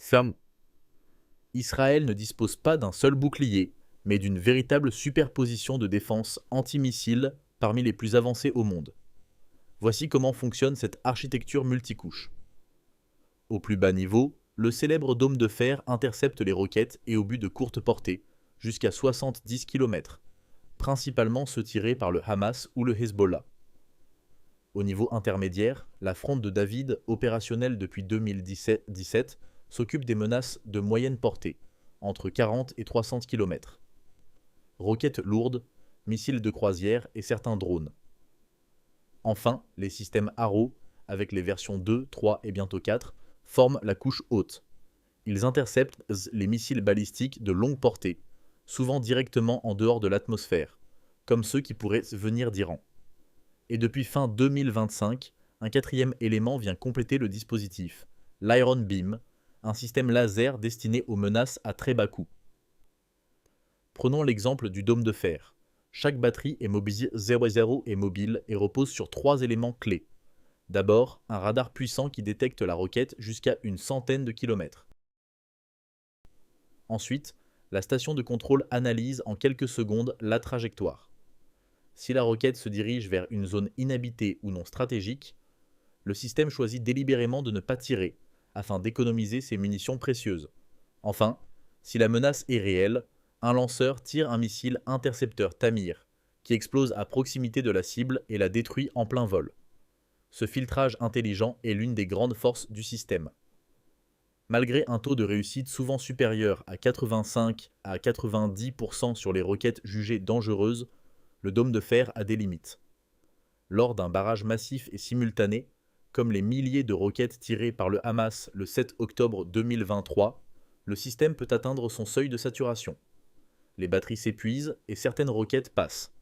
Sam, Israël ne dispose pas d'un seul bouclier, mais d'une véritable superposition de défense antimissile parmi les plus avancées au monde. Voici comment fonctionne cette architecture multicouche. Au plus bas niveau, le célèbre dôme de fer intercepte les roquettes et obus de courte portée, jusqu'à 70 km, principalement ceux tirés par le Hamas ou le Hezbollah. Au niveau intermédiaire, la fronde de David, opérationnelle depuis 2017, s'occupe des menaces de moyenne portée, entre 40 et 300 km. Roquettes lourdes, missiles de croisière et certains drones. Enfin, les systèmes Arrow, avec les versions 2, 3 et bientôt 4, forment la couche haute. Ils interceptent les missiles balistiques de longue portée, souvent directement en dehors de l'atmosphère, comme ceux qui pourraient venir d'Iran. Et depuis fin 2025, un quatrième élément vient compléter le dispositif, l'Iron Beam, un système laser destiné aux menaces à très bas coût. Prenons l'exemple du dôme de fer. Chaque batterie est mobilisée 0 et mobile et repose sur 3 éléments clés. D'abord, un radar puissant qui détecte la roquette jusqu'à une centaine de kilomètres. Ensuite, la station de contrôle analyse en quelques secondes la trajectoire. Si la roquette se dirige vers une zone inhabitée ou non stratégique, le système choisit délibérément de ne pas tirer, afin d'économiser ses munitions précieuses. Enfin, si la menace est réelle, un lanceur tire un missile intercepteur Tamir, qui explose à proximité de la cible et la détruit en plein vol. Ce filtrage intelligent est l'une des grandes forces du système. Malgré un taux de réussite souvent supérieur à 85 à 90% sur les roquettes jugées dangereuses, le dôme de fer a des limites. Lors d'un barrage massif et simultané, comme les milliers de roquettes tirées par le Hamas le 7 octobre 2023, le système peut atteindre son seuil de saturation. Les batteries s'épuisent et certaines roquettes passent.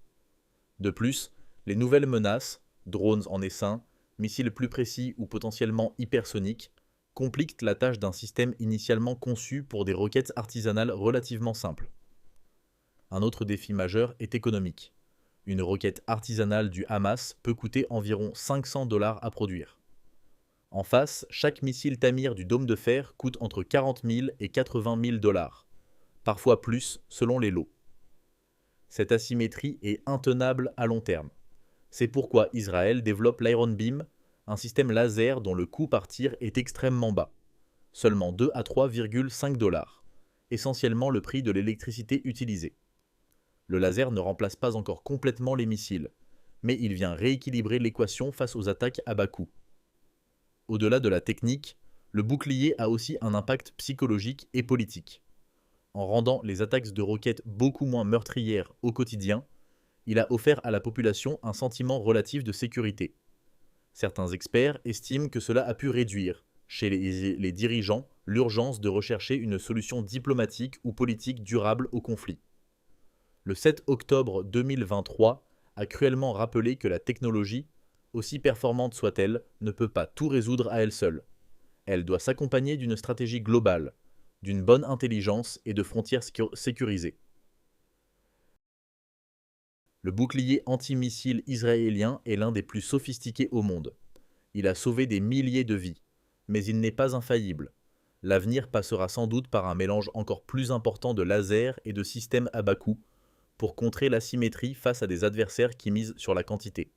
De plus, les nouvelles menaces, drones en essaim, missiles plus précis ou potentiellement hypersoniques, compliquent la tâche d'un système initialement conçu pour des roquettes artisanales relativement simples. Un autre défi majeur est économique. Une roquette artisanale du Hamas peut coûter environ 500 $ à produire. En face, chaque missile Tamir du dôme de fer coûte entre 40 000 et 80 000 $, parfois plus selon les lots. Cette asymétrie est intenable à long terme. C'est pourquoi Israël développe l'Iron Beam, un système laser dont le coût par tir est extrêmement bas, seulement 2 à 3,5 $, essentiellement le prix de l'électricité utilisée. Le laser ne remplace pas encore complètement les missiles, mais il vient rééquilibrer l'équation face aux attaques à bas coût. Au-delà de la technique, le bouclier a aussi un impact psychologique et politique. En rendant les attaques de roquettes beaucoup moins meurtrières au quotidien, il a offert à la population un sentiment relatif de sécurité. Certains experts estiment que cela a pu réduire, chez les dirigeants, l'urgence de rechercher une solution diplomatique ou politique durable au conflit. Le 7 octobre 2023 a cruellement rappelé que la technologie, aussi performante soit-elle, ne peut pas tout résoudre à elle seule. Elle doit s'accompagner d'une stratégie globale, d'une bonne intelligence et de frontières sécurisées. Le bouclier antimissile israélien est l'un des plus sophistiqués au monde. Il a sauvé des milliers de vies, mais il n'est pas infaillible. L'avenir passera sans doute par un mélange encore plus important de lasers et de systèmes à bas coût, pour contrer l'asymétrie face à des adversaires qui misent sur la quantité.